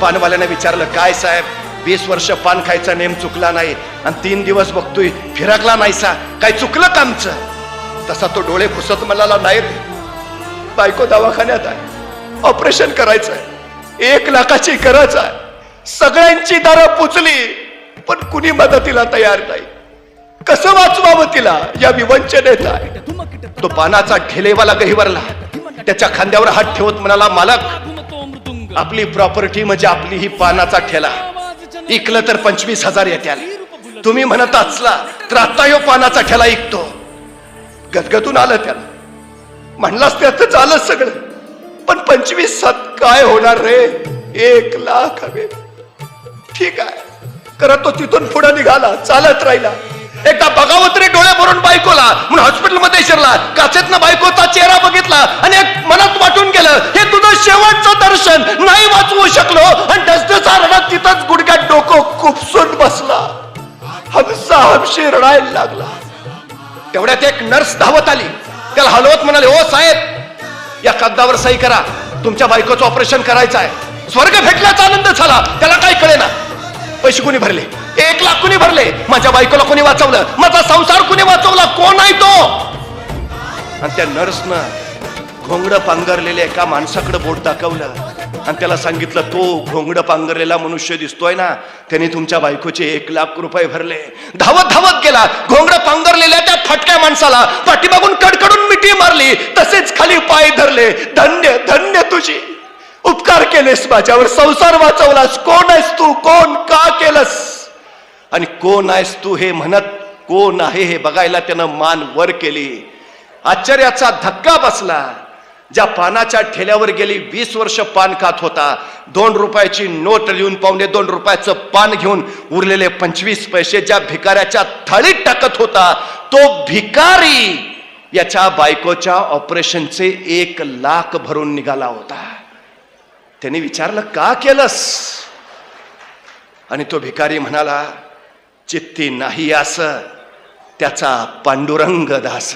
पानवाल्याने विचारलं, काय साहेब 20 वर्ष पान खायचा नेम चुकला नाही आणि 3 दिवस बघतोय फिरकला नाहीसा, काय चुकलं का आमचं? तसा तो डोळे पुसत म्हणाला, नाही रे, बायको दवाखान्यात आहे, ऑपरेशन करायचं आहे, 1 लाखाची गरज आहे, सगळ्यांची दारं पुचली पण कुणी मदतीला तयार नाही, कसं वाचवावं तिला या विवंचनेत आहे. तो पानाचा ठेलेवाला गहिवरला, त्याच्या खांद्यावर हात ठेवत म्हणाला, मालक आपली प्रॉपर्टी म्हणजे आपली ही पानाचा ठेला, इकलं तर 25,000 येत्याल, तुम्ही म्हणत असला तर आता ह्यो पानाचा ठेला इकतो. गदगदून आलं त्याला, म्हणलास त्यातच आलं सगळं, पण 25,000 काय होणार रे, 1 लाख हवे. ठीक आहे करत तो तिथून पुढे निघाला, चालत राहिला. एकदा बघावं तरी डोळे भरून बायकोला म्हणून हॉस्पिटलमध्ये शिरला, काचेतनं बायकोचा चेहरा बघितला आणि एक मनात वाटून गेलं, हे तुझं शेवटचं दर्शन, नाही वाचवू शकलो. आणि डसडसा रडत तिथंच गुडघ्यात डोकं खुपसून बसला, हमसा हमशी रडायला लागला. तेवढ्यात एक नर्स धावत आली, त्याला हलवत म्हणाले, ओ साहेब या कागदावर सही करा, तुमच्या बायकोचं ऑपरेशन करायचं आहे. स्वर्ग भेटल्याचा आनंद झाला, त्याला काय कळेना. पैसे कोणी भरले, 1 लाख कोणी भरले, माझ्या बायकोला कोणी वाचवलं, माझा संसार कोणी वाचवला, कोण आहे तो? आणि त्या नर्सनं घोंगडं पांघरलेल्या एका माणसाकडे बोट दाखवलं आणि त्याला सांगितलं, तो घोंगडं पांघरलेला मनुष्य दिसतोय ना, त्याने तुमच्या बायकोचे 1 लाख रुपये भरले. धावत धावत गेला, घोंगडं पांघरलेल्या त्या फटक्या माणसाला पाठीमागून कडकडून मिठी मारली, तसेच खाली पाय धरले. धन्य धन्य तुझी, उपकार केलेस माझ्यावर, संसार वाचवलास. कोण आहेस तू, कोण, का केलंस आणि कोण आहेस तू हे म्हणत कोण आहे हे बघायला त्यानं मान वर केली. आश्चर्याचा धक्का बसला. ज्या पानाच्या ठेल्यावर गेली 20 वर्ष पान खात होता, 2 रुपयाची नोट लिहून 2.25 रुपयाचं पान घेऊन उरलेले 25 पैसे ज्या भिकाऱ्याच्या थाळीत टाकत होता, तो भिकारी याच्या बायकोच्या ऑपरेशनचे 1 लाख भरून निघाला होता. त्याने विचारलं, का केलंस? आणि तो भिकारी म्हणाला, चित्ती नाही असं त्याचा पांडुरंग दास.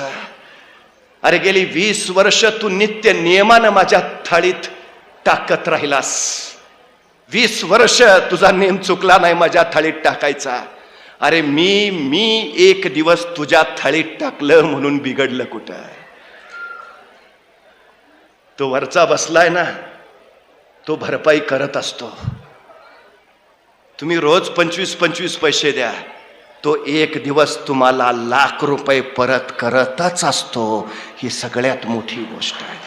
अरे गेली 20 वर्ष तू नित्य नियमानं माझ्या थाळीत टाकत राहिलास, 20 वर्ष तुझा नेम चुकला नाही माझ्या थाळीत टाकायचा. अरे मी 1 दिवस तुझ्या थाळीत टाकलं म्हणून बिघडलं कुठं? तो वरचा बसलाय ना, तो भरपाई करत असतो. तुम्ही रोज 25-25 पैसे द्या, तो 1 दिवस तुम्हाला 1 लाख रुपये परत करतच असतो. ही सगळ्यात मोठी गोष्ट आहे.